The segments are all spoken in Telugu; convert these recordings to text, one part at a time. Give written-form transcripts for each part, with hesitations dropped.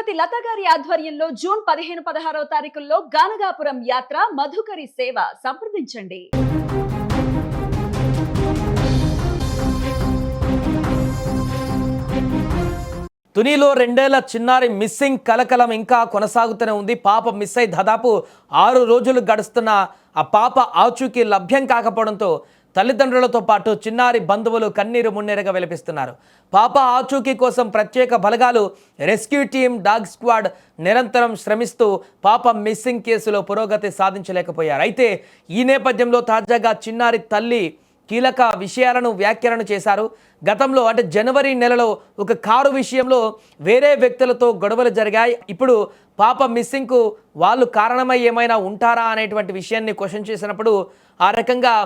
శ్రీమతి లత గారి ఆధ్వర్యంలో జూన్ 15-16 తారీఖుల్లో గానగాపురం యాత్ర మధుకరి సేవ సంప్రదించండి. తునిలో 2 ఏళ్ల చిన్నారి మిస్సింగ్ కలకలం ఇంకా కొనసాగుతూనే ఉంది. పాప మిస్ అయి దాదాపు 6 రోజులు గడుస్తున్న ఆ పాప ఆచూకీ లభ్యం కాకపోవడంతో తల్లిదండ్రులతో పాటు చిన్నారి బంధువులు కన్నీరు మున్నీరుగా విలపిస్తున్నారు. పాప ఆచూకీ కోసం ప్రత్యేక బలగాలు, రెస్క్యూ టీం, డాగ్ స్క్వాడ్ నిరంతరం శ్రమిస్తూ పాప మిస్సింగ్ కేసులో పురోగతి సాధించలేకపోయారు. అయితే ఈ నేపథ్యంలో తాజాగా చిన్నారి తల్లి కీలక విషయాలను వ్యాఖ్యానం చేశారు. గతంలో అంటే జనవరి నెలలో ఒక కారు విషయంలో వేరే వ్యక్తులతో గొడవలు జరిగాయి. ఇప్పుడు పాప మిస్సింగ్కు వాళ్ళు కారణమై ఏమైనా ఉంటారా అనేటువంటి విషయాన్ని క్వశ్చన్ చేసినప్పుడు ఆ రకంగా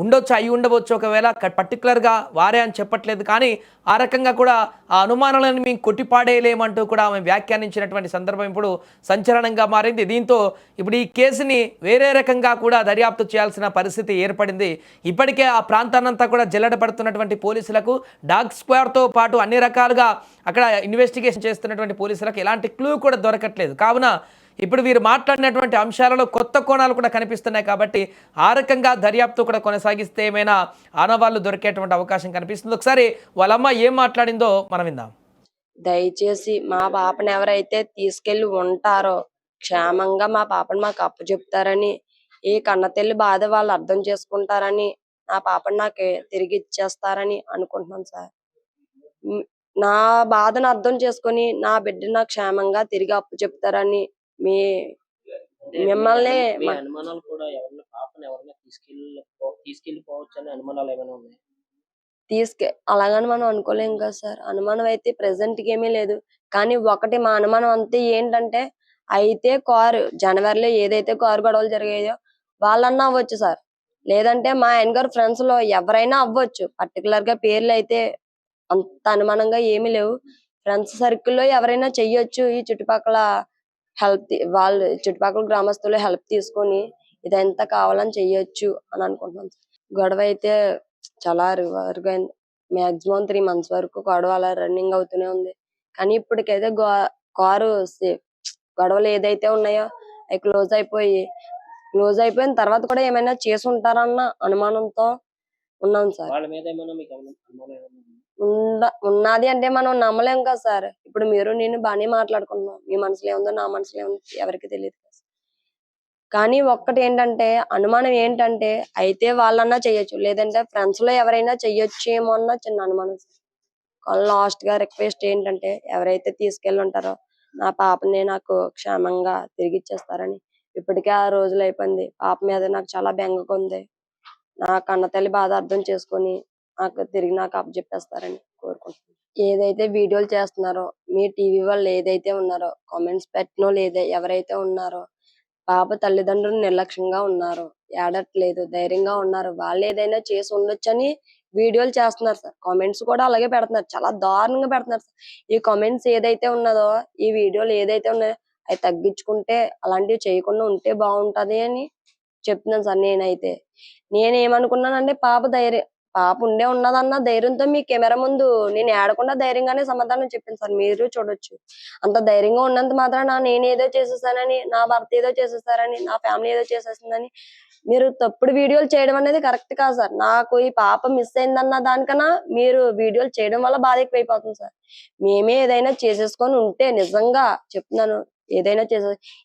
ఉండొచ్చు, అయి ఉండవచ్చు, ఒకవేళ పర్టికులర్గా వారే అని చెప్పట్లేదు, కానీ ఆ రకంగా కూడా ఆ అనుమానాలను మేము కొట్టిపాడేయలేమంటూ కూడా ఆమె వ్యాఖ్యానించినటువంటి సందర్భం ఇప్పుడు సంచలనంగా మారింది. దీంతో ఇప్పుడు ఈ కేసుని వేరే రకంగా కూడా దర్యాప్తు చేయాల్సిన పరిస్థితి ఏర్పడింది. ఇప్పటికే ఆ ప్రాంతాన్నంతా కూడా జల్లెడపడుతున్నటువంటి పోలీసులకు, డాగ్ స్క్వాడ్తో పాటు అన్ని రకాలుగా అక్కడ ఇన్వెస్టిగేషన్ చేస్తున్నటువంటి పోలీసులకు ఎలాంటి క్లూ కూడా దొరకట్లేదు. కావున ఇప్పుడు వీరు మాట్లాడినటువంటి అంశాలలో కొత్త కోణాలు కూడా కనిపిస్తున్నాయి. కాబట్టి ఆ రకంగా దర్యాప్తు కూడా కొనసాగిస్తే ఏమైనా ఆనవాళ్ళు దొరికేటువంటి అవకాశం కనిపిస్తుంది. ఒకసారి వాళ్ళమ్మ ఏం మాట్లాడిందో మనం విందాం. దయచేసి మా పాపను ఎవరైతే తీసుకెళ్లి ఉంటారో క్షేమంగా మా పాపను మాకు అప్పచెప్తారని, ఈ కన్నతల్లి బాధ వాళ్ళు అర్థం చేసుకుంటారని, నా పాపను నాకు తిరిగి ఇచ్చేస్తారని అనుకుంటున్నాను సార్. నా బాధను అర్థం చేసుకుని నా బిడ్డను నాకు క్షేమంగా తిరిగి అప్పచెప్తారని మిమ్మల్ని అలాగని మనం అనుకోలేం కదా సార్. అనుమానం అయితే ప్రెసెంట్ కి ఏమీ లేదు, కానీ ఒకటి మా అనుమానం అంతే ఏంటంటే, అయితే కారు జనవరిలో ఏదైతే కారు గొడవలు జరిగాయో వాళ్ళన్నా అవ్వచ్చు సార్, లేదంటే మా ఆయన గారు ఫ్రెండ్స్ లో ఎవరైనా అవ్వచ్చు. పర్టికులర్ గా పేర్లు అయితే అంత అనుమానంగా ఏమీ లేవు. ఫ్రెండ్స్ సర్కిల్లో ఎవరైనా చెయ్యొచ్చు. ఈ చుట్టుపక్కల వాళ్ళు చుట్టుపక్కల గ్రామస్తులు హెల్ప్ తీసుకొని ఇదంతా కావాలని చెయ్యొచ్చు అని అనుకుంటున్నాం. గొడవ అయితే చాలా వరకు మాక్సిమం 3 months వరకు గొడవ అలా రన్నింగ్ అవుతూనే ఉంది. కానీ ఇప్పటికైతే కారు గొడవలు ఏదైతే ఉన్నాయో అవి క్లోజ్ అయిపోయిన తర్వాత కూడా ఏమైనా చేసి ఉంటారన్న అనుమానంతో ఉన్నాం సార్. ఉన్నది అంటే మనం నమ్మలేం కదా సార్. ఇప్పుడు మీరు నేను బాగానే మాట్లాడుకుంటున్నాం, మీ మనసులో ఏముందో నా మనసులో ఏముందో ఎవరికి తెలియదు. కానీ ఒక్కటి ఏంటంటే, అనుమానం ఏంటంటే, అయితే వాళ్ళన్నా చెయ్యొచ్చు, లేదంటే ఫ్రెండ్స్ లో ఎవరైనా చెయ్యొచ్చేమో అన్న చిన్న అనుమానం. లాస్ట్ గా రిక్వెస్ట్ ఏంటంటే, ఎవరైతే తీసుకెళ్ళి ఉంటారో నా పాపని నాకు క్షేమంగా తిరిగి ఇచ్చేస్తారని. ఇప్పటికే 6 రోజులు అయిపోయింది. పాప మీద నాకు చాలా బెంగగా ఉంది. నా కన్నతల్లి బాధ అర్థం చేసుకొని నాకు అప్పచెప్పేస్తారని కోరుకుంటున్నాను. ఏదైతే వీడియోలు చేస్తున్నారో మీ టీవీ వాళ్ళు ఏదైతే ఉన్నారో, కామెంట్స్ పెట్టినో ఎవరైతే ఉన్నారో, పాప తల్లిదండ్రులు నిర్లక్ష్యంగా ఉన్నారు, ఏడట్లేదు, ధైర్యంగా ఉన్నారు, వాళ్ళు ఏదైనా చేసి ఉండొచ్చని వీడియోలు చేస్తున్నారు సార్. కామెంట్స్ కూడా అలాగే పెడుతున్నారు, చాలా దారుణంగా పెడుతున్నారు సార్. ఈ కామెంట్స్ ఏదైతే ఉన్నదో, ఈ వీడియోలు ఏదైతే ఉన్నాయో అవి తగ్గించుకుంటే, అలాంటివి చేయకుండా ఉంటే బాగుంటది అని చెప్తున్నాను సార్. నేనేమనుకున్నానంటే, పాప ఉన్నదన్న ధైర్యంతో మీ కెమెరా ముందు నేను ఏడకుండా ధైర్యంగానే సమాధానం చెప్పింది సార్. మీరు చూడొచ్చు. అంత ధైర్యంగా ఉన్నంత మాత్రాన నేనేదో చేసేసానని, నా భర్త ఏదో చేసేసారని, నా ఫ్యామిలీ ఏదో చేసేసిందని మీరు తప్పుడు వీడియోలు చేయడం అనేది కరెక్ట్ కాదు సార్. నాకు ఈ పాప మిస్ అయిందన్న దానికన్నా మీరు వీడియోలు చేయడం వల్ల బాధ ఎక్కువైపోతుంది సార్. మేమే ఏదైనా చేసేసుకొని ఉంటే, నిజంగా చెప్తున్నాను, ఏదైనా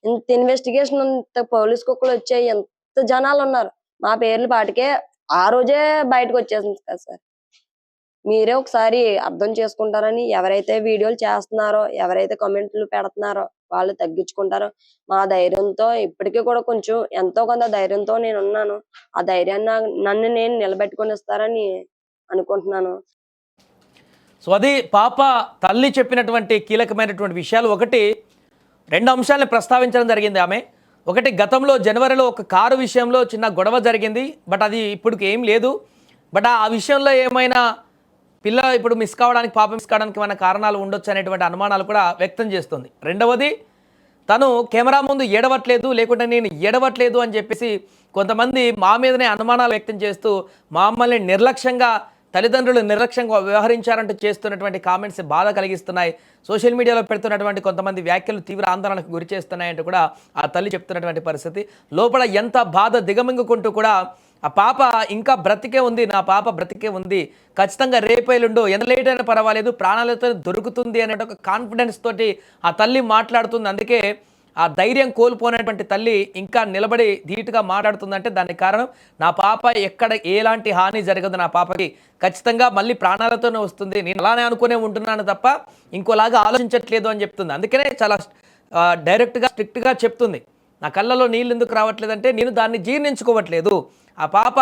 ఇంత ఇన్వెస్టిగేషన్, ఇంత పోలీస్ కుక్కలు వచ్చాయి, ఎంత జనాలు ఉన్నారు, మా పేర్లు పాటికే ఆ రోజే బయటకు వచ్చేసింది కదా సార్. మీరే ఒకసారి అర్థం చేసుకుంటారని, ఎవరైతే వీడియోలు చేస్తున్నారో, ఎవరైతే కామెంట్లు పెడుతున్నారో వాళ్ళు తగ్గించుకుంటారో, మా ధైర్యంతో ఇప్పటికీ కూడా కొంచెం ఎంతో కొంత ధైర్యంతో నేను ఉన్నాను. ఆ ధైర్యాన్ని నన్ను నేను నిలబెట్టుకొని ఇస్తారని అనుకుంటున్నాను. సో అది పాప తల్లి చెప్పినటువంటి కీలకమైనటువంటి విషయాలు. ఒకటి 2 అంశాలను ప్రస్తావించడం జరిగింది ఆమె. ఒకటి, గతంలో జనవరిలో ఒక కారు విషయంలో చిన్న గొడవ జరిగింది, బట్ అది ఇప్పటికి ఏం లేదు. బట్ ఆ విషయంలో ఏమైనా పిల్ల ఇప్పుడు మిస్ కావడానికి, పాప మిస్ కావడానికి ఏమైనా కారణాలు ఉండొచ్చు అనేటువంటి అనుమానాలు కూడా వ్యక్తం చేస్తుంది. రెండవది, తను కెమెరా ముందు ఏడవట్లేదు, లేకుంటే నేను ఏడవట్లేదు అని చెప్పేసి కొంతమంది మా మీదనే అనుమానాలు వ్యక్తం చేస్తూ మమ్మల్ని నిర్లక్ష్యంగా తల్లిదండ్రులు నిర్లక్ష్యంగా వ్యవహరించారంటూ చేస్తున్నటువంటి కామెంట్స్ బాధ కలిగిస్తున్నాయి. సోషల్ మీడియాలో పెడుతున్నటువంటి కొంతమంది వ్యాఖ్యలు తీవ్ర ఆందోళనకు గురి చేస్తున్నాయంటూ కూడా ఆ తల్లి చెప్తున్నటువంటి పరిస్థితి. లోపల ఎంత బాధ దిగమింగుకుంటూ కూడా ఆ పాప ఇంకా బ్రతికే ఉంది, నా పాప బ్రతికే ఉంది, ఖచ్చితంగా రేపేలుండు ఎంత లేట్ అయినా పర్వాలేదు ప్రాణాలతో దొరుకుతుంది అనే ఒక కాన్ఫిడెన్స్ తోటి ఆ తల్లి మాట్లాడుతుంది. అందుకే ఆ ధైర్యం కోల్పోయినటువంటి తల్లి ఇంకా నిలబడి ధీటుగా మాట్లాడుతుందంటే దానికి కారణం నా పాప ఎక్కడ ఎలాంటి హాని జరగదు, నా పాపకి ఖచ్చితంగా మళ్ళీ ప్రాణాలతోనే వస్తుంది, నేను అలానే అనుకునే ఉంటున్నాను తప్ప ఇంకోలాగా ఆలోచించట్లేదు అని చెప్తుంది. అందుకనే చాలా డైరెక్ట్గా స్ట్రిక్ట్గా చెప్తుంది. నా కళ్ళలో నీళ్ళు ఎందుకు రావట్లేదంటే నేను దాన్ని జీర్ణించుకోవట్లేదు, ఆ పాప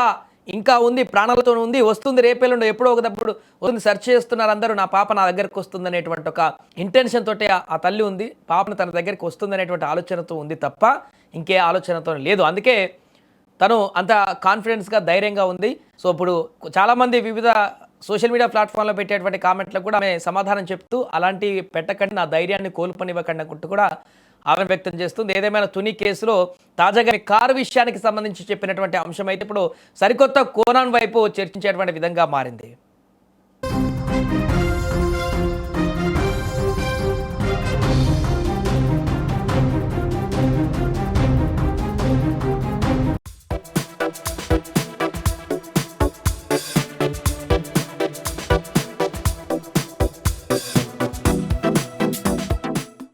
ఇంకా ఉంది, ప్రాణాలతో ఉంది, వస్తుంది, రేపేళ్ళుండో ఎప్పుడో ఒకప్పుడు వస్తుంది, సెర్చ్ చేస్తున్నారు అందరూ, నా పాప నా దగ్గరికి వస్తుంది అనేటువంటి ఒక ఇంటెన్షన్ తోటి ఆ తల్లి ఉంది, పాపను తన దగ్గరికి వస్తుంది అనేటువంటి ఆలోచనతో ఉంది తప్ప ఇంకే ఆలోచనతో లేదు. అందుకే తను అంత కాన్ఫిడెన్స్గా ధైర్యంగా ఉంది. సో ఇప్పుడు చాలామంది వివిధ సోషల్ మీడియా ప్లాట్ఫామ్లో పెట్టేటువంటి కామెంట్లకు కూడా ఆమె సమాధానం చెప్తూ అలాంటివి పెట్టకండి, నా ధైర్యాన్ని కోల్పోనివ్వకండి అనుకుంటూ కూడా ఆమె వ్యక్తం చేస్తుంది. ఏదేమైనా తుని కేసులో తాజాగా కారు విషయానికి సంబంధించి చెప్పినటువంటి అంశం అయితే ఇప్పుడు సరికొత్త కోణం వైపు చర్చించేటువంటి విధంగా మారింది.